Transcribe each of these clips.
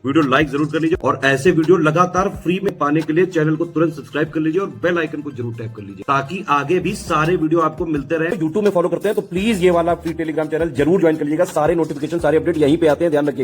Video like जरूर कर लीजिए और ऐसे वीडियो लगातार फ्री में पाने के लिए चैनल को तुरंत सब्सक्राइब कर लीजिए और बेल आइकन को जरूर टैप कर लीजिए ताकि आगे भी सारे वीडियो आपको मिलते रहे। यूट्यूब में फॉलो करते हैं तो प्लीज ये वाला फ्री टेलीग्राम चैनल जरूर ज्वाइन कर लीजिएगा। सारे नोटिफिकेशन सारे अपडेट यहीं पे आते हैं, ध्यान रखिए।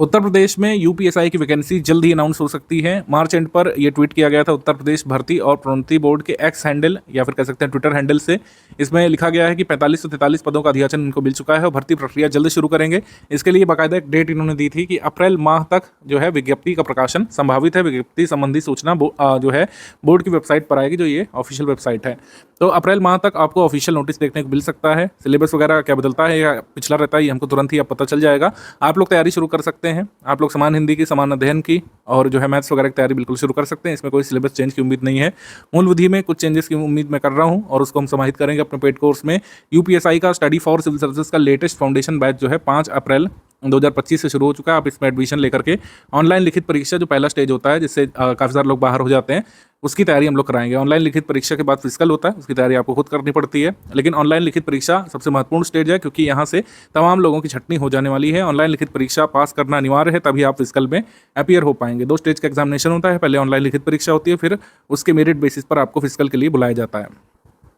उत्तर प्रदेश में यूपीएसआई की वैकेंसी जल्द ही अनाउंस हो सकती है। मार्च एंड पर यह ट्वीट किया गया था उत्तर प्रदेश भर्ती और प्रोन्नति बोर्ड के एक्स हैंडल या फिर कह सकते हैं ट्विटर हैंडल से। इसमें लिखा गया है कि 45 से 43 पदों का अधियाचन इनको मिल चुका है और भर्ती प्रक्रिया जल्द शुरू करेंगे। इसके लिए बाकायदा एक डेट इन्होंने दी थी कि अप्रैल माह तक जो है विज्ञप्ति का प्रकाशन संभावित है। विज्ञप्ति संबंधी सूचना जो है बोर्ड की वेबसाइट पर आएगी, जो ये ऑफिशियल वेबसाइट है। तो अप्रैल माह तक आपको ऑफिशियल नोटिस देखने को मिल सकता है। सिलेबस वगैरह क्या बदलता है या पिछला रहता है ये हमको तुरंत ही अब पता चल जाएगा। आप लोग तैयारी शुरू कर सकते हैं। आप लोग समान हिंदी की, समान अध्ययन की और जो है मैथ्स वगैरह की तैयारी बिल्कुल शुरू कर सकते हैं। इसमें कोई सिलेबस चेंज की उम्मीद नहीं है। मूल विधि में कुछ चेंजेस की उम्मीद मैं कर रहा हूँ और उसको हम समाहित करेंगे अपने पेड कोर्स में। यूपीएसआई का स्टडी फॉर सिविल सर्विसेज का लेटेस्ट फाउंडेशन बैच जो है 5 अप्रैल 2025 से शुरू हो चुका है। आप इसमें एडमिशन लेकर के ऑनलाइन लिखित परीक्षा जो पहला स्टेज होता है जिससे काफ़ी सारे लोग बाहर हो जाते हैं, उसकी तैयारी हम लोग कराएंगे। ऑनलाइन लिखित परीक्षा के बाद फिजिकल होता है, उसकी तैयारी आपको खुद करनी पड़ती है। लेकिन ऑनलाइन लिखित परीक्षा सबसे महत्वपूर्ण स्टेज है क्योंकि यहाँ से तमाम लोगों की छंटनी हो जाने वाली है। ऑनलाइन लिखित परीक्षा पास करना अनिवार्य है, तभी आप फिजिकल में अपीयर हो पाएंगे। 2 स्टेज का एग्जामिनेशन होता है, पहले ऑनलाइन लिखित परीक्षा होती है, फिर उसके मेरिट बेसिस पर आपको फिजिकल के लिए बुलाया जाता है।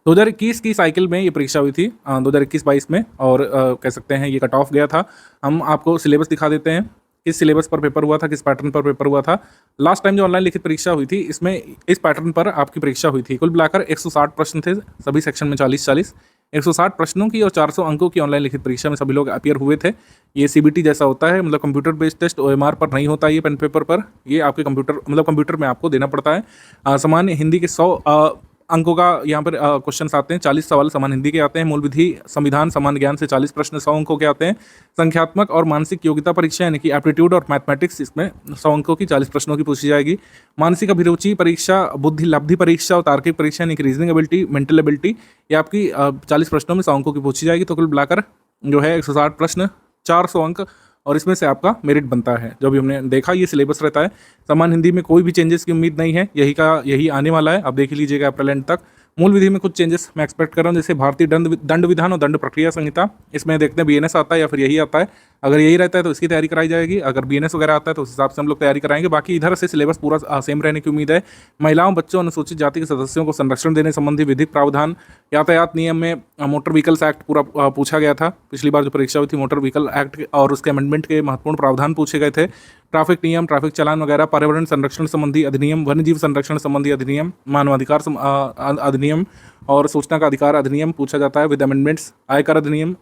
2021 की साइकिल में ये परीक्षा हुई थी 2021-22 में और कह सकते हैं ये कट ऑफ गया था। हम आपको सिलेबस दिखा देते हैं, किस सिलेबस पर पेपर हुआ था, किस पैटर्न पर पेपर हुआ था। लास्ट टाइम जो ऑनलाइन लिखित परीक्षा हुई थी इसमें इस पैटर्न पर आपकी परीक्षा हुई थी। कुल मिलाकर 160 प्रश्न थे, सभी सेक्शन में 40-40, 160 प्रश्नों की और 400 अंकों की ऑनलाइन लिखित परीक्षा में सभी लोग अपीयर हुए थे। ये सीबीटी जैसा होता है, मतलब कंप्यूटर बेस्ड टेस्ट, ओएमआर पर नहीं होता ये पेन पेपर पर, ये आपके कंप्यूटर में आपको देना पड़ता है। सामान्य हिंदी के 100 अंकों का यहाँ पर क्वेश्चन आते हैं। 40 सवाल समान हिंदी के आते हैं। मूल विधि, संविधान, समान ज्ञान से 40 प्रश्न 100 अंकों के आते हैं। संख्यात्मक और मानसिक योग्यता परीक्षा यानी कि एप्टीट्यूड और मैथमेटिक्स, इसमें 100 अंकों की 40 प्रश्नों की पूछी जाएगी। मानसिक अभिरुचि परीक्षा, बुद्धि लब्धि परीक्षा और तार्किक परीक्षा यानी कि रीजनिंग एबिलिटी, मेंटल एबिलिटी, ये आपकी 40 प्रश्नों में 100 अंकों की पूछी जाएगी। तो कुल मिलाकर जो है 160 प्रश्न, 400 अंक और इसमें से आपका मेरिट बनता है। जो भी हमने देखा ये सिलेबस रहता है। समान हिंदी में कोई भी चेंजेस की उम्मीद नहीं है, यही आने वाला है। आप देख लीजिएगा अप्रैल एंड तक। मूल विधि में कुछ चेंजेस मैं एक्सपेक्ट कर रहा हूँ, जैसे भारतीय दंड विधान और दंड प्रक्रिया संहिता, इसमें देखते हैं बीएनएस आता है या फिर यही आता है। अगर यही रहता है तो इसकी तैयारी कराई जाएगी, अगर बीएनएस वगैरह आता है तो उस हिसाब से हम लोग तैयारी कराएंगे। बाकी इधर से सिलेबस पूरा सेम रहने की उम्मीद है। महिलाओं, बच्चों, अनुसूचित जाति के सदस्यों को संरक्षण देने संबंधी विधिक प्रावधान, यातायात नियम में मोटर व्हीकल्स एक्ट पूरा पूछा गया था। पिछली बार जो परीक्षा हुई थी मोटर व्हीकल एक्ट और उसके अमेंडमेंट के महत्वपूर्ण प्रावधान पूछे गए थे। ट्रैफिक नियम, ट्रैफिक चालान वगैरह, पर्यावरण संरक्षण संबंधी अधिनियम, वन्यजीव संरक्षण संबंधी अधिनियम, मानवाधिकार अधिनियम और सूचना का अधिकार अधिनियम पूछा जाता है विद अमेंडमेंट्स। आयकर अधिनियम,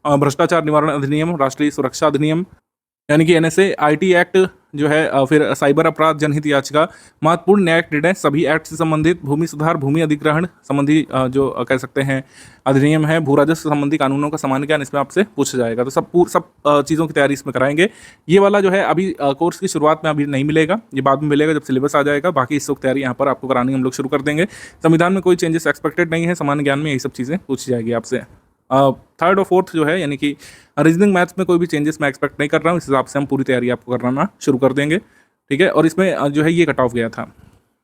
भ्रष्टाचार निवारण अधिनियम, राष्ट्रीय सुरक्षा अधिनियम यानी कि एनएसए, आईटी एक्ट जो है, फिर साइबर अपराध, जनहित याचिका, महत्वपूर्ण न्यायिक निर्णय, सभी एक्ट से संबंधित, भूमि सुधार, भूमि अधिग्रहण संबंधी जो कह सकते हैं अधिनियम है, भू राजस्व संबंधी कानूनों का सामान्य ज्ञान इसमें आपसे पूछा जाएगा। तो सब चीज़ों की तैयारी इसमें कराएंगे। ये वाला जो है अभी कोर्स की शुरुआत में अभी नहीं मिलेगा, ये बाद में मिलेगा जब सिलेबस आ जाएगा। बाकी इस वक्त तैयारी यहाँ पर आपको करानी हम लोग शुरू कर देंगे। संविधान में कोई चेंजेस एक्सपेक्टेड नहीं है, सामान्य ज्ञान में यही सब चीज़ें पूछी जाएगी आपसे। 3rd और 4th जो है यानी कि रीजनिंग मैथ्स में कोई भी चेंजेस मैं एक्सपेक्ट नहीं कर रहा हूँ। इस हिसाब से हम पूरी तैयारी आपको कराना शुरू कर देंगे, ठीक है। और इसमें जो है ये कट ऑफ गया था,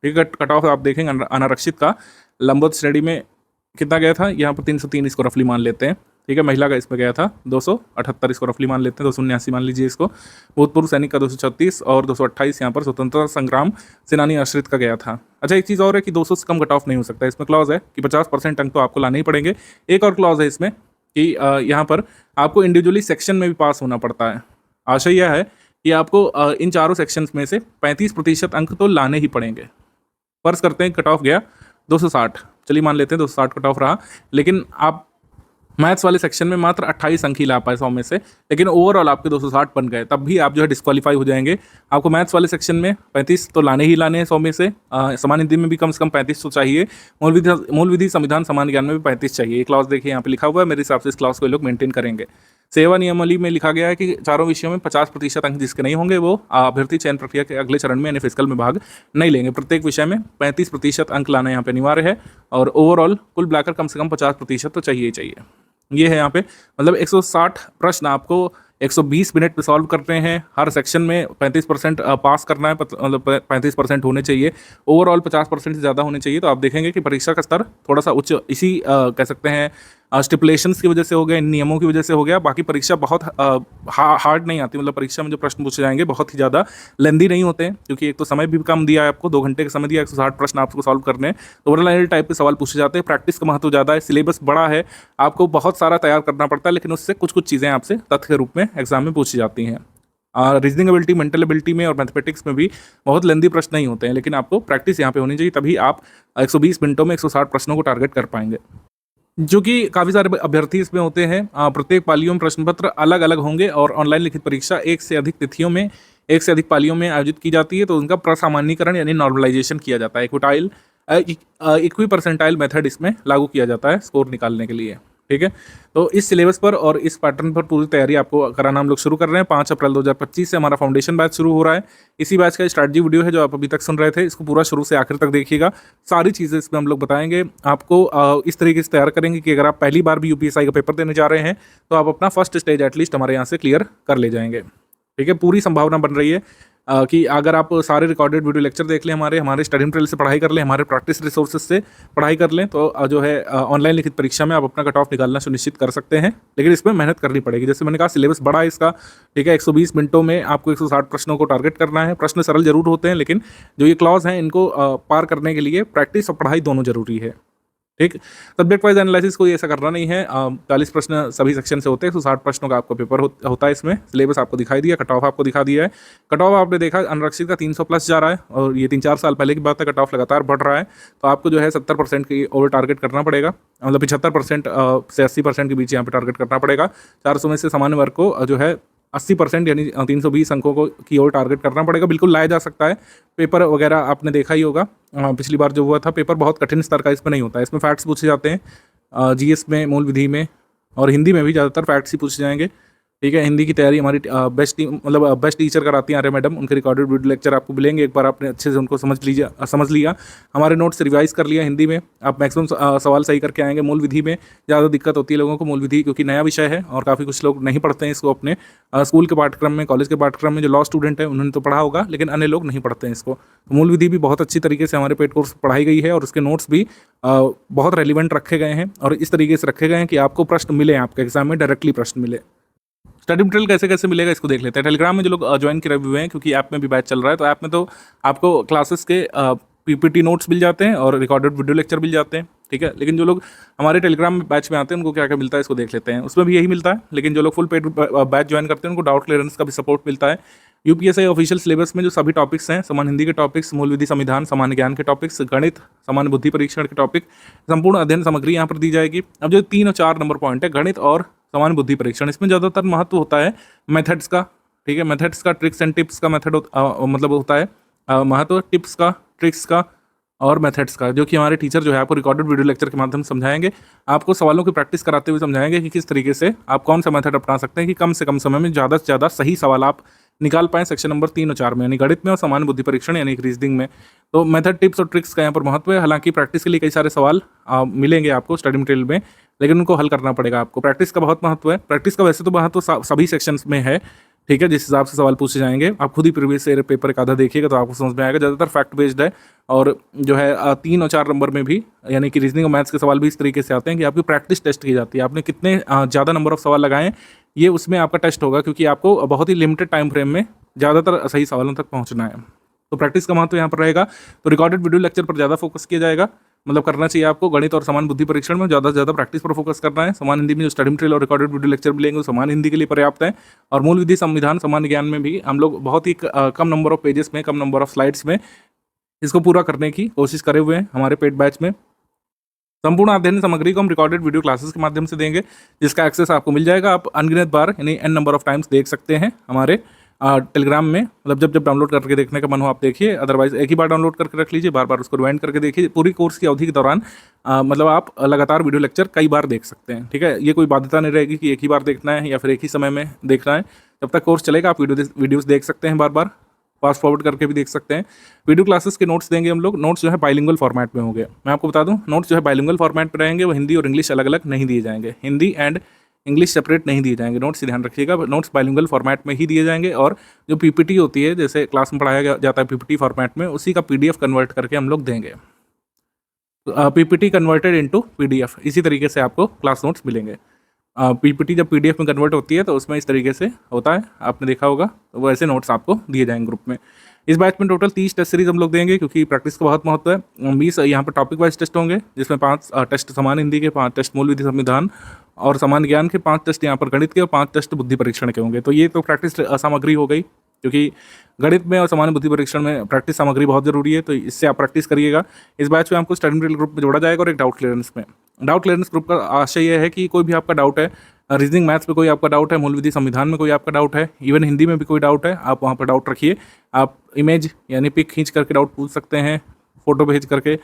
ठीक है। कट ऑफ आप देखेंगे अनारक्षित का लंबवत श्रेणी में कितना गया था, यहाँ पर 303 इसको रफली मान लेते हैं, ठीक है। महिला का इसमें गया था 278, इसको रफली मान लेते हैं, 279 मान लीजिए इसको। भूतपूर्व सैनिक का 236 और 228 यहाँ पर स्वतंत्रता संग्राम सेनानी आश्रित का गया था। अच्छा, एक चीज़ और है कि 200 से कम कट ऑफ नहीं हो सकता। इसमें क्लॉज है कि 50% अंक तो आपको लाने ही पड़ेंगे। एक और क्लॉज है इसमें कि यहाँ पर आपको इंडिविजुअली सेक्शन में भी पास होना पड़ता है। आशय यह है कि आपको इन चारों सेक्शंस में से 35% अंक तो लाने ही पड़ेंगे। फर्ज करते हैं कट ऑफ गया 260, चलिए मान लेते हैं 260 कट ऑफ रहा, लेकिन आप मैथ्स वाले सेक्शन में मात्र 28 अंक ही ला पाए 100 में से, लेकिन ओवरऑल आपके 260 बन गए, तब भी आप जो है डिस्क्वालीफाई हो जाएंगे। आपको मैथ्स वाले सेक्शन में 35 तो लाने ही लाने हैं 100 में से। समान हिंदी में भी कम से कम 35 तो चाहिए। मूल विधि, संविधान, समान ज्ञान में भी 35 चाहिए। ये क्लास देखिए यहाँ पे लिखा हुआ है, मेरे हिसाब से इस क्लास को ये लोग मेंटेन करेंगे। सेवा नियमावली में लिखा गया है कि चारों विषयों में 50% अंक जिसके नहीं होंगे वो अभ्यर्थी चयन प्रक्रिया के अगले चरण में यानी फिजिकल में भाग नहीं लेंगे। प्रत्येक विषय में 35% अंक लाना यहाँ पे अनिवार्य है और ओवरऑल कुल मिलाकर कम से कम 50% तो चाहिए ही चाहिए। ये है यहाँ पे, मतलब 160 प्रश्न आपको 120 मिनट में सॉल्व करते हैं। हर सेक्शन में 35% पास करना है, मतलब 35% होने चाहिए। ओवरऑल 50% से ज़्यादा होने चाहिए। तो आप देखेंगे कि परीक्षा का स्तर थोड़ा सा उच्च इसी कह सकते हैं स्टिपुलेशंस की वजह से हो गया, इन नियमों की वजह से हो गया। बाकी परीक्षा बहुत हार्ड नहीं आती, मतलब परीक्षा में जो प्रश्न पूछे जाएंगे बहुत ही ज़्यादा लेंदी नहीं होते हैं, क्योंकि एक तो समय भी कम दिया है आपको, 2 घंटे का समय दिया, 160 प्रश्न आपको सॉल्व करने हैं, तो ओवरऑल टाइप के सवाल पूछे जाते हैं। प्रैक्टिस का महत्व ज़्यादा है, सिलेबस बड़ा है, आपको बहुत सारा तैयार करना पड़ता है, लेकिन उससे कुछ कुछ चीज़ें आपसे तथ्य के रूप में एग्जाम में पूछी जाती हैं। रीजनिंग एबिलिटी, मेंटल एबिलिटी में और मैथमेटिक्स में भी बहुत लेंदी प्रश्न नहीं होते हैं, लेकिन आपको प्रैक्टिस यहाँ पे होनी चाहिए, तभी आप 120 मिनटों में 160 प्रश्नों को टारगेट कर पाएंगे। जो कि काफ़ी सारे अभ्यर्थी इसमें होते हैं। प्रत्येक पालियों में प्रश्न पत्र अलग अलग होंगे और ऑनलाइन लिखित परीक्षा एक से अधिक तिथियों में, एक से अधिक पालियों में आयोजित की जाती है, तो उनका प्रसामान्यीकरण यानी नॉर्मलाइजेशन किया जाता है। इक्वी परसेंटाइल मेथड इसमें लागू किया जाता है स्कोर निकालने के लिए। ठीक है, तो इस सिलेबस पर और इस पैटर्न पर पूरी तैयारी आपको कराना हम लोग शुरू कर रहे हैं। 5 अप्रैल 2025 से हमारा फाउंडेशन बैच शुरू हो रहा है। इसी बैच का स्ट्रैटेजी वीडियो है जो आप अभी तक सुन रहे थे, इसको पूरा शुरू से आखिर तक देखिएगा। सारी चीज़ें इसमें हम लोग बताएंगे आपको, इस तरीके से तैयार करेंगे कि अगर आप पहली बार भी यूपीएसआई का पेपर देने जा रहे हैं तो आप अपना फर्स्ट स्टेज एटलीस्ट हमारे यहाँ से क्लियर कर ले जाएंगे। ठीक है, पूरी संभावना बन रही है कि अगर आप सारे रिकॉर्डेड वीडियो लेक्चर देख लें, हमारे स्टडी मटेरियल से पढ़ाई कर लें, हमारे प्रैक्टिस रिसोर्सेज से पढ़ाई कर लें, तो जो है ऑनलाइन लिखित परीक्षा में आप अपना कट ऑफ निकालना सुनिश्चित कर सकते हैं। लेकिन इसमें मेहनत करनी पड़ेगी। जैसे मैंने कहा, सिलेबस बड़ा है इसका। ठीक है, 120 मिनटों में आपको 160 प्रश्नों को टारगेट करना है। प्रश्न सरल जरूर होते हैं, लेकिन जो ये क्लॉज हैं इनको पार करने के लिए प्रैक्टिस और पढ़ाई दोनों जरूरी है। ठीक, सब्जेक्ट वाइज एनालिसिस कोई ऐसा करना नहीं है। 40 प्रश्न सभी सेक्शन से होते हैं, 160 प्रश्नों का आपका पेपर होता है। इसमें सिलेबस आपको दिखाई दिया, कट ऑफ आपको दिखा दिया है। कट ऑफ आपने देखा अनरक्षित का 300 प्लस जा रहा है, और ये 3-4 साल पहले की बात है। कट ऑफ लगातार बढ़ रहा है, तो आपको जो है 70% की ओवर टारगेट करना पड़ेगा, मतलब 75% से 80% के बीच यहाँ पे टारगेट करना पड़ेगा। 400 में से सामान्य वर्ग को जो है 80% यानी 320 अंकों को की ओर टारगेट करना पड़ेगा। बिल्कुल लाया जा सकता है। पेपर वगैरह आपने देखा ही होगा, पिछली बार जो हुआ था पेपर बहुत कठिन स्तर का इसमें नहीं होता है। इसमें फैक्ट्स पूछे जाते हैं, जीएस में, मूल विधि में और हिंदी में भी ज़्यादातर फैक्ट्स ही पूछे जाएंगे। ठीक है, हिंदी की तैयारी हमारी बेस्ट टीचर कराती हैं आर्य मैडम। उनके रिकॉर्डेड वीडियो लेक्चर आपको मिलेंगे। एक बार आपने अच्छे से उनको समझ लिया, हमारे नोट्स रिवाइज कर लिया हिंदी में, आप मैक्सिमम सवाल सही करके आएंगे। मूल विधि में ज़्यादा दिक्कत होती है लोगों को, मूल विधि क्योंकि नया विषय है और काफ़ी कुछ लोग नहीं पढ़ते हैं इसको अपने स्कूल के पाठ्यक्रम में, कॉलेज के पाठ्यक्रम में। जो लॉ स्टूडेंट है उन्होंने तो पढ़ा होगा, लेकिन अन्य लोग नहीं पढ़ते हैं इसको। तो मूल विधि भी बहुत अच्छी तरीके से हमारे पेड कोर्स पढ़ाई गई है और उसके नोट्स भी बहुत रेलिवेंट रखे गए हैं और इस तरीके से रखे गए हैं कि आपको प्रश्न मिले, आपके एग्जाम में डायरेक्टली प्रश्न मिले। स्टडी मटेरियल कैसे कैसे मिलेगा इसको देख लेते हैं। टेलीग्राम में जो लोग ज्वाइन करे हुए हैं, क्योंकि ऐप में भी बैच चल रहा है, तो ऐप में तो आपको क्लासेस के पीपीटी नोट्स मिल जाते हैं और रिकॉर्डेड वीडियो लेक्चर मिल जाते हैं। ठीक है, लेकिन जो लोग हमारे टेलीग्राम में बैच में आते हैं उनको क्या क्या मिलता है इसको देख लेते हैं। उसमें भी यही मिलता है, लेकिन जो लोग फुल पेड बैच ज्वाइन करते हैं उनको डाउट क्लियरेंस का भी सपोर्ट मिलता है। यूपीएसआई ऑफिशियल सिलेबस में जो सभी टॉपिक्स हैं, सामान्य हिंदी के टॉपिक्स, मूल विधि, संविधान, सामान्य ज्ञान के टॉपिक्स, गणित, सामान्य बुद्धि परीक्षण के टॉपिक, संपूर्ण अध्ययन सामग्री यहाँ पर दी जाएगी। अब जो 3 और 4 नंबर पॉइंट है, गणित और सामान्य बुद्धि परीक्षण, इसमें ज़्यादातर महत्व होता है मेथड्स का। ठीक है, मेथड्स का, ट्रिक्स एंड टिप्स का मेथड मतलब होता है महत्व टिप्स का, ट्रिक्स का और मेथड्स का, जो कि हमारे टीचर जो है आपको रिकॉर्डेड वीडियो लेक्चर के माध्यम से समझाएंगे। आपको सवालों की प्रैक्टिस कराते हुए समझाएंगे कि किस तरीके से आप कौन सा मेथड अपना सकते हैं कि कम से कम समय में ज़्यादा से ज़्यादा सही सवाल आप निकाल पाएँ सेक्शन नंबर 3 और 4 में, यानी गणित में और सामान्य बुद्धि परीक्षण यानी रीजनिंग में। तो मेथड, टिप्स और ट्रिक्स का यहाँ पर महत्व है। हालांकि प्रैक्टिस के लिए कई सारे सवाल मिलेंगे आपको स्टडी मटेरियल में, लेकिन उनको हल करना पड़ेगा आपको। प्रैक्टिस का बहुत महत्व है। प्रैक्टिस का वैसे तो महत्व सभी सेक्शंस में है। ठीक है, जिस हिसाब से सवाल पूछे जाएंगे, आप खुद ही प्रीवियस ईयर पेपर एक आधा देखिएगा तो आपको समझ में आएगा। ज़्यादातर फैक्ट बेस्ड है और जो है 3 और 4 नंबर में भी, यानी कि रीजनिंग और मैथ्स के सवाल भी इस तरीके से आते हैं कि आपकी प्रैक्टिस टेस्ट की जाती है। आपने कितने ज़्यादा नंबर ऑफ सवाल लगाएं, ये उसमें आपका टेस्ट होगा, क्योंकि आपको बहुत ही लिमिटेड टाइम फ्रेम में ज़्यादातर सही सवालों तक पहुँचना है। तो प्रैक्टिस का महत्व यहाँ पर रहेगा। तो रिकॉर्डेड वीडियो लेक्चर पर ज़्यादा फोकस किया जाएगा, मतलब करना चाहिए आपको। गणित और समान बुद्धि परीक्षण में ज़्यादा से ज़्यादा प्रैक्टिस पर फोकस करना है। समान हिंदी में जो स्टडी मटेरियल और रिकॉर्डेड वीडियो लेक्चर मिलेंगे वो समान हिंदी के लिए पर्याप्त है। और मूल विधि, संविधान, सामान्य ज्ञान में भी हम लोग बहुत ही कम नंबर ऑफ पेजेस में, कम नंबर ऑफ स्लाइड्स में इसको पूरा करने की कोशिश करे हुए हैं हमारे पेड बैच में। संपूर्ण अध्ययन सामग्री को हम रिकॉर्डेड वीडियो क्लासेस के माध्यम से देंगे, जिसका एक्सेस आपको मिल जाएगा। आप अनगिनत बार यानी n नंबर ऑफ टाइम्स देख सकते हैं हमारे टेलीग्राम में, मतलब जब डाउनलोड करके देखने का मन हो आप देखिए, अदरवाइज एक ही बार डाउनलोड करके रख लीजिए, बार बार उसको रिवाइंड करके देखिए। पूरी कोर्स की अवधि के दौरान मतलब आप लगातार वीडियो लेक्चर कई बार देख सकते हैं। ठीक है, ये कोई बाध्यता नहीं रहेगी कि एक ही बार देखना है या फिर एक ही समय में देखना है। जब तक कोर्स चलेगा आप वीडियोज़ देख सकते हैं, बार बार फास्ट फॉरवर्ड करके भी देख सकते हैं। वीडियो क्लासेस के नोट्स देंगे हम लोग। नोट्स जो है बाइलिंगुअल फॉर्मेट में होंगे। मैं आपको बता दूं, नोट्स जो है बाइलिंगुअल फॉर्मेट में रहेंगे, वो हिंदी और इंग्लिश अलग अलग नहीं दिए जाएंगे, हिंदी एंड इंग्लिश सेपरेट नहीं दिए जाएंगे। नोट्स ध्यान रखिएगा, नोट्स बाइलिंगुअल फॉर्मेट में ही दिए जाएंगे। और जो पीपीटी होती है, जैसे क्लास में पढ़ाया जाता है पीपीटी फॉर्मेट में, उसी का पीडीएफ कन्वर्ट करके हम लोग देंगे। पीपीटी कन्वर्टेड इनटू पीडीएफ, इसी तरीके से आपको क्लास नोट्स मिलेंगे। पीपीटी जब पीडीएफ में कन्वर्ट होती है तो उसमें इस तरीके से होता है, आपने देखा होगा, तो वैसे नोट्स आपको दिए जाएंगे ग्रुप में। इस बैच में टोटल 30 टेस्ट सीरीज हम लोग देंगे, क्योंकि प्रैक्टिस का बहुत महत्व है। 20 यहाँ पर टॉपिक वाइज टेस्ट होंगे, जिसमें 5 टेस्ट सामान्य हिंदी के, 5 टेस्ट मूल विधि संविधान और सामान्य ज्ञान के, 5 टेस्ट यहाँ पर गणित के और 5 टेस्ट बुद्धि परीक्षण के होंगे। तो ये तो प्रैक्टिस सामग्री हो गई, क्योंकि गणित में और सामान्य बुद्धि परीक्षण में प्रैक्टिस सामग्री बहुत जरूरी है, तो इससे आप प्रैक्टिस करिएगा। इस बैच में आपको स्टडी मटेरियल ग्रुप में जोड़ा जाएगा और एक डाउट क्लियरेंस में। डाउट क्लियरेंस ग्रुप का आशय यह है कि कोई भी आपका डाउट है, रीजनिंग मैथ्स में कोई आपका डाउट है, मूल विधि संविधान में कोई आपका डाउट है, इवन हिंदी में भी कोई डाउट है, आप वहाँ पर डाउट रखिए। आप इमेज यानी पिक खींच करके डाउट पूछ सकते हैं, फोटो भेज करके,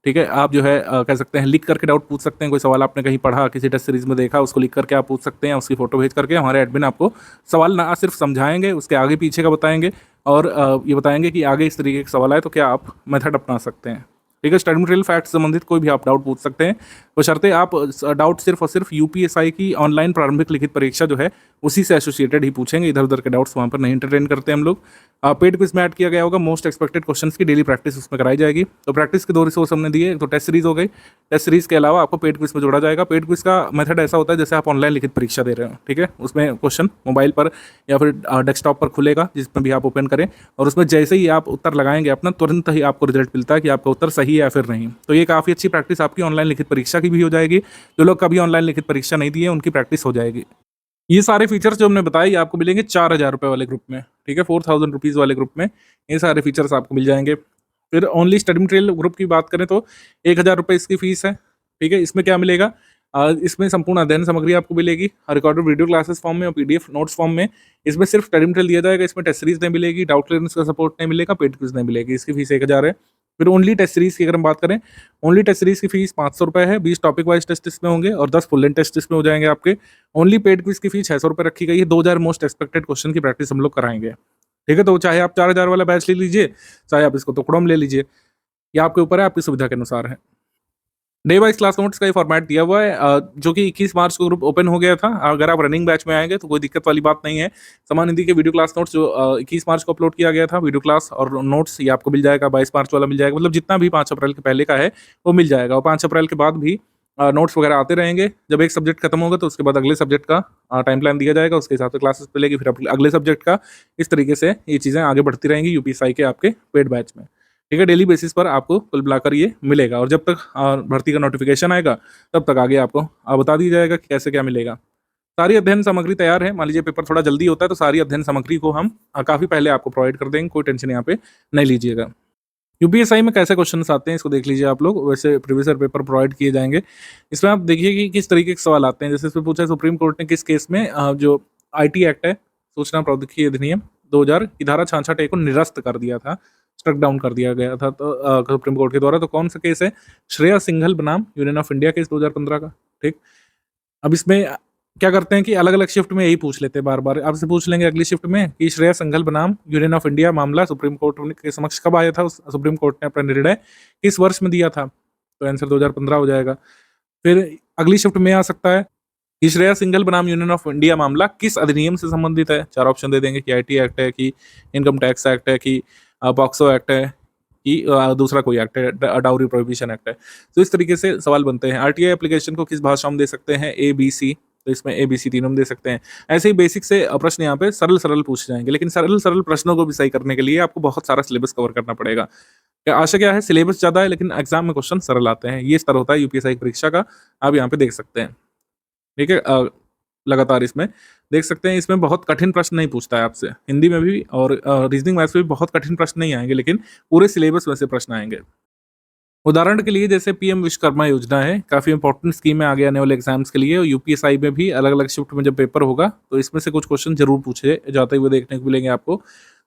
ठीक है। आप जो है कह सकते हैं लिख करके डाउट पूछ सकते हैं। कोई सवाल आपने कहीं पढ़ा, किसी टेस्ट सीरीज में देखा, उसको लिख करके आप पूछ सकते हैं। उसकी फोटो भेज करके हमारे एडमिन आपको सवाल ना सिर्फ समझाएंगे, उसके आगे पीछे का बताएंगे और ये बताएंगे कि आगे इस तरीके का सवाल आए तो क्या आप मेथड अपना सकते हैं, ठीक है। स्टडी मटेरियल फैक्ट संबंधित कोई भी आप डाउट पूछ सकते हैं, बशर्ते आप डाउट सिर्फ और सिर्फ यूपीएसआई की ऑनलाइन प्रारंभिक लिखित परीक्षा जो है उसी से एसोसिएटेड ही पूछेंगे। इधर उधर के डाउट्स वहाँ पर नहीं एंटरटेन करते हम लोग। पेड क्विज में ऐड किया गया होगा, मोस्ट एक्सपेक्टेड क्वेश्चंस की डेली प्रैक्टिस उसमें कराई जाएगी। तो प्रैक्टिस के 2 रिसोर्स हमने दिए, तो टेस्ट सीरीज हो गई, टेस्ट सीरीज के अलावा आपको पेड क्विज में जोड़ा जाएगा। पेड क्विज का मेथड ऐसा होता है जैसे आप ऑनलाइन लिखित परीक्षा दे रहे हो, ठीक है। उसमें क्वेश्चन मोबाइल पर या फिर डेस्कटॉप पर खुलेगा, जिसमें भी आप ओपन करें, और उसमें जैसे ही आप उत्तर लगाएंगे अपना, तुरंत ही आपको रिजल्ट मिलता है कि आपका उत्तर सही है या फिर नहीं। तो ये काफ़ी अच्छी प्रैक्टिस आपकी ऑनलाइन लिखित परीक्षा की भी हो जाएगी। जो लोग कभी ऑनलाइन लिखित परीक्षा नहीं दी है उनकी प्रैक्टिस हो जाएगी। ये सारे फीचर्स जो हमने बताए ये आपको मिलेंगे 4,000 रुपये वाले ग्रुप में, ठीक है। 4,000 रुपीज़ वाले ग्रुप में ये सारे फीचर्स आपको मिल जाएंगे। फिर ओनली स्टडी मटेरियल ग्रुप की बात करें तो 1,000 रुपये इसकी फीस है, ठीक है। इसमें क्या मिलेगा, इसमें संपूर्ण अध्ययन सामग्री आपको मिलेगी रिकॉर्डेड वीडियो क्लासेस फॉर्म में और पीडीएफ नोट्स फॉर्म में। इसमें सिर्फ स्टडी मटेरियल दिया जाएगा, इसमें टेस्ट सीरीज नहीं मिलेगी, डाउट क्लियरेंस का सपोर्ट नहीं मिलेगा, पेड क्विज नहीं मिलेगी। इसकी फीस 1,000 है। फिर ओनली टेस्ट सीरीज की अगर हम बात करें, ओनली टेस्ट सीरीज की फीस 500 रुपये है। 20 टॉपिक वाइज टेस्ट इसमें होंगे और 10 फुल लेंथ टेस्ट इसमें हो जाएंगे आपके। ओनली पेड क्विज की फीस 600 रुपये रखी गई है। 2,000 मोस्ट एक्सपेक्टेड क्वेश्चन की प्रैक्टिस हम लोग कराएंगे, ठीक है। तो चाहे आप 4,000 वाला बैच ले लीजिए, चाहे आप इसको टुकड़ों में ले लीजिए, ये आपके ऊपर है, आपकी सुविधा के अनुसार है। डे वाइज क्लास नोट्स का ये फॉर्मेट दिया हुआ है, जो कि 21 मार्च को ग्रुप ओपन हो गया था। अगर आप रनिंग बैच में आएंगे तो कोई दिक्कत वाली बात नहीं है। समान हिंदी के वीडियो क्लास नोट्स जो 21 मार्च को अपलोड किया गया था, वीडियो क्लास और नोट्स, ये आपको मिल जाएगा। 22 मार्च वाला मिल जाएगा, मतलब जितना भी 5 अप्रैल के पहले का है वो मिल जाएगा। और 5 अप्रैल के बाद भी नोट्स वगैरह आते रहेंगे। जब एक सब्जेक्ट खत्म होगा तो उसके बाद अगले सब्जेक्ट का टाइम प्लान दिया जाएगा, उसके हिसाब से क्लासेस मिलेगी, फिर अगले सब्जेक्ट का। इस तरीके से ये चीज़ें आगे बढ़ती रहेंगी यूपीएसआई के आपके पेड बैच में, ठीक है। डेली बेसिस पर आपको कुल मिलाकर ये मिलेगा, और जब तक भर्ती का नोटिफिकेशन आएगा तब तक आगे आपको बता दिया जाएगा कि कैसे क्या मिलेगा। सारी अध्ययन सामग्री तैयार है। मान लीजिए पेपर थोड़ा जल्दी होता है तो सारी अध्ययन सामग्री को हम काफ़ी पहले आपको प्रोवाइड कर देंगे, कोई टेंशन यहाँ पे नहीं लीजिएगा। यूपीएसआई में कैसे क्वेश्चन आते हैं इसको देख लीजिए आप लोग। वैसे प्रीवियस ईयर पेपर प्रोवाइड किए जाएंगे। इसमें आप देखिए कि किस तरीके के सवाल आते हैं। जैसे इसमें पूछा है सुप्रीम कोर्ट ने किस केस में जो IT एक्ट है, सूचना प्रौद्योगिकी अधिनियम 2000 की धारा 66A को निरस्त कर दिया था, स्ट्रक डाउन कर दिया गया था तो सुप्रीम कोर्ट के द्वारा। तो कौन सा केस है, श्रेया सिंघल बनाम यूनियन ऑफ इंडिया केस 2015 का, ठीक। अब इसमें क्या करते हैं कि अलग अलग शिफ्ट में यही पूछ लेते हैं, बार बार आपसे पूछ लेंगे अगली शिफ्ट में कि श्रेया सिंघल बनाम यूनियन ऑफ इंडिया मामला सुप्रीम कोर्ट के समक्ष कब आया था, सुप्रीम कोर्ट ने अपना निर्णय किस वर्ष में दिया था, तो आंसर 2015 हो जाएगा। फिर अगली शिफ्ट में आ सकता है कि श्रेया सिंघल बनाम यूनियन ऑफ इंडिया मामला किस अधिनियम से संबंधित है। 4 ऑप्शन दे देंगे कि IT एक्ट है, कि इनकम टैक्स एक्ट है, कि पॉक्सो एक्ट है, कि दूसरा कोई एक्ट है, डाउरी प्रोहिबिशन एक्ट है। तो इस तरीके से सवाल बनते हैं। RTI एप्लीकेशन को किस भाषा में दे सकते हैं, ABC, तो इसमें ABC तीनों में दे सकते हैं। ऐसे ही बेसिक से प्रश्न यहाँ पे सरल सरल पूछे जाएंगे, लेकिन सरल सरल प्रश्नों को भी सही करने के लिए आपको बहुत सारा सिलेबस कवर करना पड़ेगा। आशा क्या है, सिलेबस ज़्यादा है लेकिन एग्जाम में क्वेश्चन सरल आते हैं। ये स्तर होता है यूपीएसआई परीक्षा का, आप यहाँ पे देख सकते हैं, ठीक है। लगातार इसमें देख सकते हैं, इसमें बहुत कठिन प्रश्न नहीं पूछता है आपसे, हिंदी में भी और रीजनिंग मैथ्स में भी बहुत कठिन प्रश्न नहीं आएंगे, लेकिन पूरे सिलेबस में से प्रश्न आएंगे। उदाहरण के लिए जैसे PM विश्वकर्मा योजना है, काफ़ी इंपॉर्टेंट स्कीम है आगे आने वाले एग्जाम्स के लिए। और यूपीएसआई में भी अलग अलग शिफ्ट में जब पेपर होगा तो इसमें से कुछ क्वेश्चन जरूर पूछे जाते हुए देखने को मिलेंगे आपको।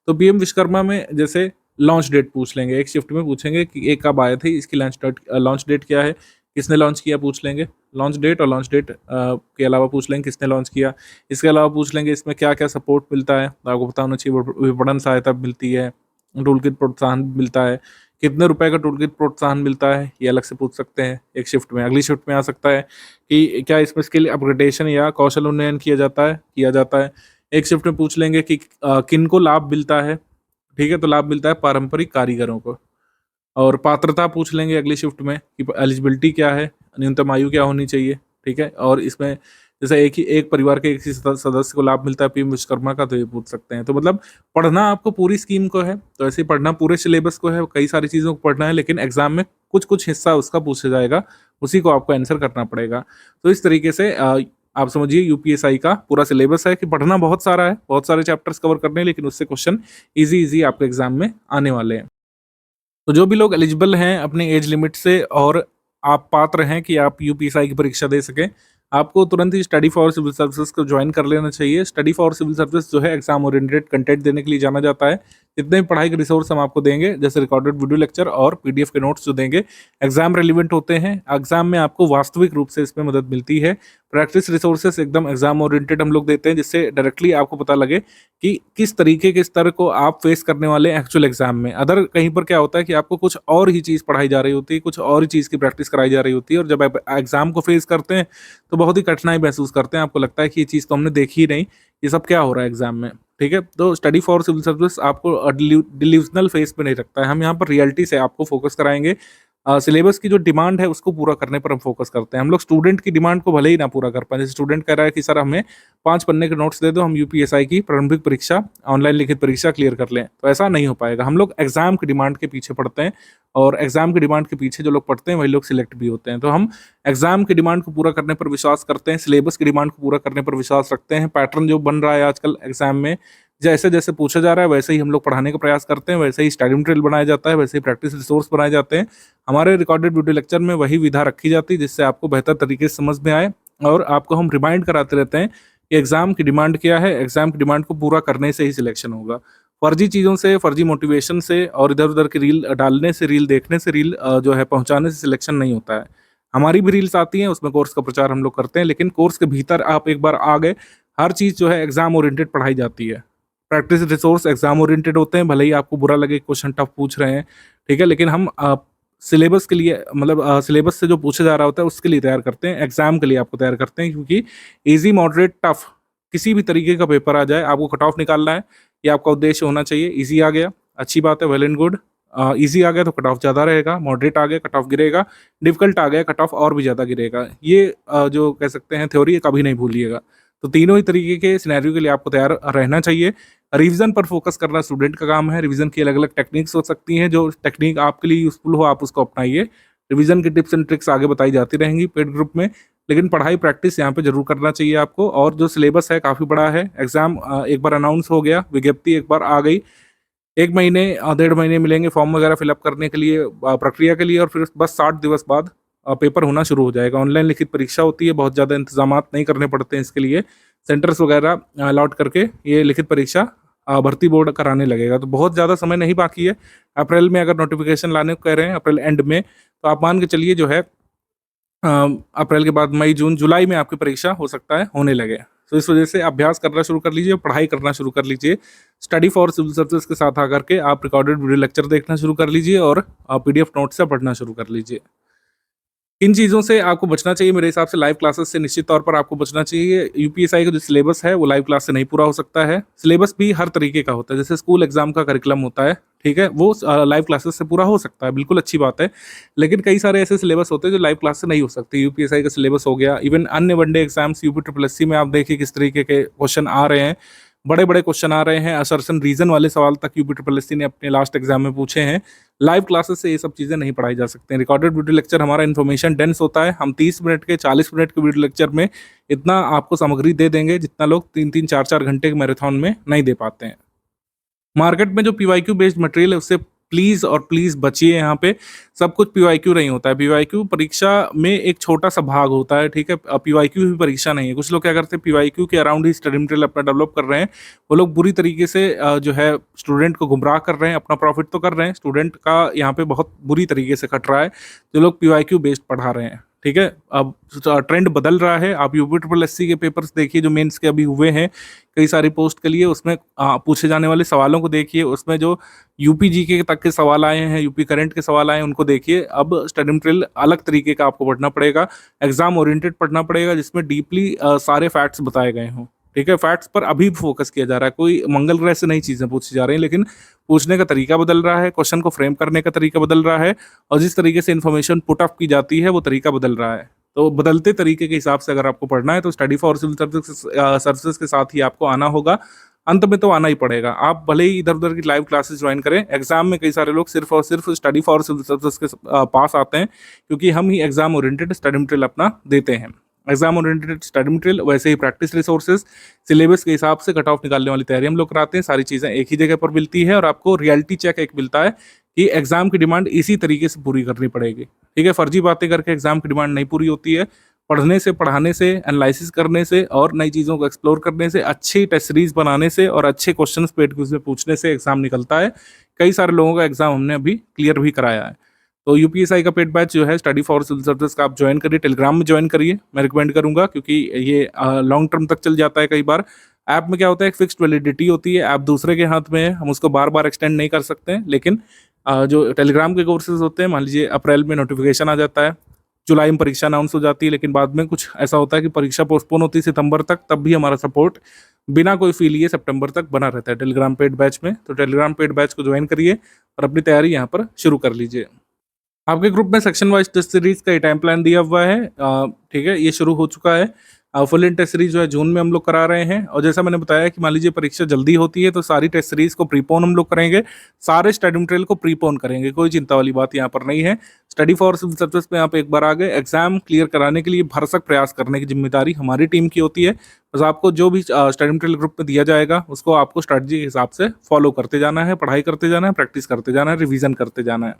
तो PM विश्वकर्मा में जैसे लॉन्च डेट पूछ लेंगे, एक शिफ्ट में पूछेंगे कि एक कब आए थे, इसकी लॉन्च डेट क्या है, किसने लॉन्च किया पूछ लेंगे, लॉन्च डेट। और लॉन्च डेट के अलावा पूछ लेंगे किसने लॉन्च किया। इसके अलावा पूछ लेंगे इसमें क्या क्या सपोर्ट मिलता है, तो आपको पता होना चाहिए। विपणन सहायता मिलती है, टूल किट प्रोत्साहन मिलता है, कितने रुपए का टूल किट प्रोत्साहन मिलता है, ये अलग से पूछ सकते हैं एक शिफ्ट में। अगली शिफ्ट में आ सकता है कि क्या इसमें स्किल अपग्रेडेशन या कौशल उन्नयन किया जाता है। एक शिफ्ट में पूछ लेंगे कि किन को लाभ मिलता है, ठीक है। तो लाभ मिलता है पारंपरिक कारीगरों को। और पात्रता पूछ लेंगे अगली शिफ्ट में कि एलिजिबिलिटी क्या है, न्यूनतम आयु क्या होनी चाहिए, ठीक है। और इसमें जैसे एक परिवार के एक ही सदस्य को लाभ मिलता है पीएम विश्वकर्मा का, तो ये पूछ सकते हैं। तो मतलब पढ़ना आपको पूरी स्कीम को है, तो ऐसे ही पढ़ना पूरे सिलेबस को है, कई सारी चीज़ों को पढ़ना है, लेकिन एग्जाम में कुछ हिस्सा उसका पूछा जाएगा, उसी को आपको आंसर करना पड़ेगा। तो इस तरीके से आप समझिए यूपीएसआई का पूरा सिलेबस है कि पढ़ना बहुत सारा है, बहुत सारे चैप्टर्स कवर करने हैं, लेकिन उससे क्वेश्चन इजी आपके एग्जाम में आने वाले हैं। तो जो भी लोग एलिजिबल हैं अपने एज लिमिट से और आप पात्र हैं कि आप यूपीएसआई की परीक्षा दे सकें, आपको तुरंत ही स्टडी फॉर सिविल सर्विसेज को ज्वाइन कर लेना चाहिए। स्टडी फॉर सिविल सर्विस जो है एग्जाम ओरिएंटेड कंटेंट देने के लिए जाना जाता है। जितने भी पढ़ाई के रिसोर्स हम आपको देंगे, जैसे रिकॉर्डेड वीडियो लेक्चर और पीडीएफ के नोट्स जो देंगे, एग्जाम रेलिवेंट होते हैं। एग्जाम में आपको वास्तविक रूप से इसमें मदद मिलती है। प्रैक्टिस रिसोर्सेस एकदम एग्जाम ओरिएंटेड हम लोग देते हैं, जिससे डायरेक्टली आपको पता लगे कि किस तरीके के स्तर को आप फेस करने वाले हैं एक्चुअल एग्जाम में। अदर कहीं पर क्या होता है कि आपको कुछ और ही चीज़ पढ़ाई जा रही होती है, कुछ और ही चीज़ की प्रैक्टिस कराई जा रही होती है, और जब आप एग्जाम को फेस करते हैं तो बहुत ही कठिनाई महसूस करते हैं। आपको लगता है कि ये चीज़ तो हमने देखी ही नहीं, ये सब क्या हो रहा है एग्जाम में, ठीक है। तो स्टडी फॉर सिविल सर्विस आपको डिल्यूजनल फेस पे नहीं रखता है। हम यहाँ पर रियलिटी से आपको फोकस कराएंगे। सिलेबस की जो डिमांड है उसको पूरा करने पर हम फोकस करते हैं। हम लोग स्टूडेंट की डिमांड को भले ही ना पूरा कर पाए, जैसे स्टूडेंट कह रहा है कि सर हमें 5 पन्ने के नोट्स दे दो, हम यूपीएसआई की प्रारंभिक परीक्षा, ऑनलाइन लिखित परीक्षा क्लियर कर लें, तो ऐसा नहीं हो पाएगा। हम लोग एग्जाम की डिमांड के पीछे पढ़ते हैं, और एग्जाम की डिमांड के पीछे जो लोग पढ़ते हैं वही लोग सिलेक्ट भी होते हैं। तो हम एग्जाम की डिमांड को पूरा करने पर विश्वास करते हैं, सिलेबस की डिमांड को पूरा करने पर विश्वास रखते हैं। पैटर्न जो बन रहा है आजकल एग्जाम में, जैसे जैसे पूछा जा रहा है वैसे ही हम लोग पढ़ाने का प्रयास करते हैं, वैसे ही स्टडी मटेरियल बनाया जाता है, वैसे ही प्रैक्टिस रिसोर्स बनाए जाते हैं। हमारे रिकॉर्डेड वीडियो लेक्चर में वही विधा रखी जाती है, जिससे आपको बेहतर तरीके से समझ में आए, और आपको हम रिमाइंड कराते रहते हैं कि एग्जाम की डिमांड क्या है। एग्जाम की डिमांड को पूरा करने से ही सिलेक्शन होगा। फर्जी चीज़ों से, फर्जी मोटिवेशन से और इधर उधर की रील डालने से, रील देखने से, रील जो है पहुंचाने से सिलेक्शन नहीं होता है। हमारी भी रील्स आती हैं, उसमें कोर्स का प्रचार हम लोग करते हैं, लेकिन कोर्स के भीतर आप एक बार आ गए, हर चीज़ जो है एग्जाम ओरिएंटेड पढ़ाई जाती है। प्रैक्टिस रिसोर्स एग्जाम ओरिएंटेड होते हैं, भले ही आपको बुरा लगे क्वेश्चन टफ पूछ रहे हैं, ठीक है, लेकिन हम सिलेबस के लिए, मतलब सिलेबस से जो पूछा जा रहा होता है उसके लिए तैयार करते हैं, एग्जाम के लिए आपको तैयार करते हैं। क्योंकि इजी, मॉडरेट, टफ किसी भी तरीके का पेपर आ जाए, आपको कट ऑफ निकालना है, ये आपका उद्देश्य होना चाहिए। इजी आ गया, अच्छी बात है, वेल एंड गुड। इजी आ गया तो कट ऑफ ज़्यादा रहेगा, मॉडरेट आ गया कट ऑफ गिरेगा, डिफिकल्ट आ गया कट ऑफ और भी ज़्यादा गिरेगा। ये जो कह सकते हैं थ्योरी, कभी नहीं भूलिएगा। तो तीनों ही तरीके के सिनेरियो के लिए आपको तैयार रहना चाहिए। रिवीजन पर फोकस करना स्टूडेंट का काम है। रिवीजन की अलग अलग टेक्निक्स हो सकती हैं, जो टेक्निक आपके लिए यूजफुल हो आप उसको अपनाइए। रिवीजन की टिप्स एंड ट्रिक्स आगे बताई जाती रहेंगी पेड ग्रुप में, लेकिन पढ़ाई प्रैक्टिस यहाँ पे जरूर करना चाहिए आपको। और जो सिलेबस है काफ़ी बड़ा है। एग्जाम एक बार अनाउंस हो गया, विज्ञप्ति एक बार आ गई, 1 महीने 1.5 महीने मिलेंगे फॉर्म वगैरह फिलअप करने के लिए, प्रक्रिया के लिए, और फिर बस 60 दिवस बाद पेपर होना शुरू हो जाएगा। ऑनलाइन लिखित परीक्षा होती है, बहुत ज़्यादा इंतजामात नहीं करने पड़ते हैं इसके लिए, सेंटर्स वगैरह अलॉट करके ये लिखित परीक्षा भर्ती बोर्ड कराने लगेगा। तो बहुत ज़्यादा समय नहीं बाकी है। अप्रैल में अगर नोटिफिकेशन लाने को कह रहे हैं, अप्रैल एंड में, तो आप मान के चलिए जो है अप्रैल के बाद मई, जून, जुलाई में आपकी परीक्षा हो सकता है होने लगे। तो इस वजह से अभ्यास करना शुरू कर लीजिए, पढ़ाई करना शुरू कर लीजिए। स्टडी फॉर सिविल सर्विसेज के साथ आकर के आप रिकॉर्डेड वीडियो लेक्चर देखना शुरू कर लीजिए, और पीडीएफ नोट से पढ़ना शुरू कर लीजिए। इन चीज़ों से आपको बचना चाहिए मेरे हिसाब से। लाइव क्लासेस से निश्चित तौर पर आपको बचना चाहिए। यूपीएसआई का जो सिलेबस है वो लाइव क्लास से नहीं पूरा हो सकता है। सिलेबस भी हर तरीके का होता है, जैसे स्कूल एग्जाम का करिकुलम होता है, ठीक है, वो लाइव क्लासेस से पूरा हो सकता है, बिल्कुल अच्छी बात है। लेकिन कई सारे ऐसे सिलेबस होते हैं जो लाइव क्लास से नहीं हो सकते। यूपीएसआई का सिलेबस हो गया, इवन अन्य वनडे एग्जाम्स, यूपी में आप देखिए किस तरीके के क्वेश्चन आ रहे हैं, बड़े बड़े क्वेश्चन आ रहे हैं। असर्शन रीजन वाले सवाल तक यूपी ने अपने लास्ट एग्जाम में पूछे हैं। लाइव क्लासेस से ये सब चीज़ें नहीं पढ़ाई जा सकती हैं। रिकॉर्डेड वीडियो लेक्चर हमारा इन्फॉर्मेशन डेंस होता है। हम 30 मिनट के, 40 मिनट के वीडियो लेक्चर में इतना आपको सामग्री दे देंगे जितना लोग 3-3, 4-4 घंटे के मैराथन में नहीं दे पाते हैं। मार्केट में जो पीवाईक्यू बेस्ड मटेरियल है उससे प्लीज़ और प्लीज़ बचिए। यहाँ पे सब कुछ पीवाईक्यू नहीं होता है। पीवाईक्यू परीक्षा में एक छोटा सा भाग होता है, ठीक है, पीवाईक्यू भी परीक्षा नहीं है। कुछ लोग क्या करते हैं, पीवाईक्यू के अराउंड ही स्टडी मटेरियल अपना डेवलप कर रहे हैं। वो लोग बुरी तरीके से जो है स्टूडेंट को गुमराह कर रहे हैं। अपना प्रॉफिट तो कर रहे हैं, स्टूडेंट का यहाँ पे बहुत बुरी तरीके से कट रहा है जो लोग पीवाईक्यू बेस्ड पढ़ा रहे हैं, ठीक है। अब ट्रेंड बदल रहा है। आप यूपी के पेपर्स देखिए जो मेंस के अभी हुए हैं कई सारी पोस्ट के लिए, उसमें पूछे जाने वाले सवालों को देखिए। उसमें जो यूपी जीके तक के सवाल आए हैं, यूपी करंट के सवाल आए हैं, उनको देखिए। अब स्टडी मटेरियल अलग तरीके का आपको पढ़ना पड़ेगा, एग्जाम ओरिएंटेड पढ़ना पड़ेगा, जिसमें डीपली सारे फैक्ट्स बताए गए हों, ठीक है, फैक्ट्स पर अभी फोकस किया जा रहा है, कोई मंगल ग्रह से नई चीज़ें पूछी जा रही हैं, लेकिन पूछने का तरीका बदल रहा है, क्वेश्चन को फ्रेम करने का तरीका बदल रहा है और जिस तरीके से इन्फॉर्मेशन पुट अप की जाती है वो तरीका बदल रहा है। तो बदलते तरीके के हिसाब से अगर आपको पढ़ना है तो स्टडी फॉर सिविल सर्विसेज के साथ ही आपको आना होगा। अंत में तो आना ही पड़ेगा। आप भले ही इधर-उधर की लाइव क्लासेस ज्वाइन करें, एग्ज़ाम में कई सारे लोग सिर्फ़ और सिर्फ़ स्टडी फॉर सिविल सर्विसेज के पास आते हैं, क्योंकि हम ही एग्ज़ाम ओरिएंटेड स्टडी मटेरियल अपना देते हैं। एग्ज़ाम ओरिएंटेड स्टडी मटेरियल, वैसे ही प्रैक्टिस रिसोर्सेज़, सिलेबस के हिसाब से कट ऑफ निकालने वाली तैयारी हम लोग कराते हैं। सारी चीज़ें एक ही जगह पर मिलती है और आपको रियलिटी चेक एक मिलता है कि एग्ज़ाम की डिमांड इसी तरीके से पूरी करनी पड़ेगी। ठीक है, फर्जी बातें करके एग्ज़ाम की डिमांड नहीं पूरी होती है। पढ़ने से, पढ़ाने से, एनालिसिस करने से और नई चीज़ों को एक्सप्लोर करने से, अच्छी टेस्ट सीरीज़ बनाने से और अच्छे क्वेश्चंस पेड क्विज़ में पूछने से एग्ज़ाम निकलता है। कई सारे लोगों का एग्ज़ाम हमने अभी क्लियर भी कराया है। तो यूपीएसआई का पेड बैच जो है स्टडी फॉर सिविल सर्विसेज का आप ज्वाइन करिए, टेलीग्राम में ज्वाइन करिए, मैं रिकमेंड करूँगा, क्योंकि ये लॉन्ग टर्म तक चल जाता है। कई बार ऐप में क्या होता है, एक फिक्स्ड वैलिडिटी होती है, ऐप दूसरे के हाथ में है, हम उसको बार-बार एक्सटेंड नहीं कर सकते हैं। लेकिन जो टेलीग्राम के कोर्सेज़ होते हैं, मान लीजिए अप्रैल में नोटिफिकेशन आ जाता है, जुलाई में परीक्षा अनाउंस हो जाती है, लेकिन बाद में कुछ ऐसा होता है कि परीक्षा पोस्टपोन होती है सितंबर तक, तब भी हमारा सपोर्ट बिना कोई फी लिए सितंबर तक बना रहता है टेलीग्राम पेड बैच में। तो टेलीग्राम पेड बैच को ज्वाइन करिए और अपनी तैयारी यहाँ पर शुरू कर लीजिए। आपके ग्रुप में सेक्शन वाइज टेस्ट सीरीज का टाइम प्लान दिया हुआ है, ठीक है, ये शुरू हो चुका है। फुल इन टेस्ट सीरीज जो है जून में हम लोग करा रहे हैं, और जैसा मैंने बताया कि मान लीजिए परीक्षा जल्दी होती है तो सारी टेस्ट सीरीज को प्रीपोन हम लोग करेंगे, सारे स्टडी मटेरियल को प्रीपोन करेंगे, कोई चिंता वाली बात यहाँ पर नहीं है। स्टडी फॉर सिविल सर्विसेज में आप एक बार आ गए, एग्जाम क्लियर कराने के लिए भरसक प्रयास करने की जिम्मेदारी हमारी टीम की होती है। बस आपको जो भी स्टडी मटेरियल ग्रुप में दिया जाएगा उसको आपको स्ट्रैटेजी के हिसाब से फॉलो करते जाना है, पढ़ाई करते जाना है, प्रैक्टिस करते जाना है, रिविजन करते जाना है।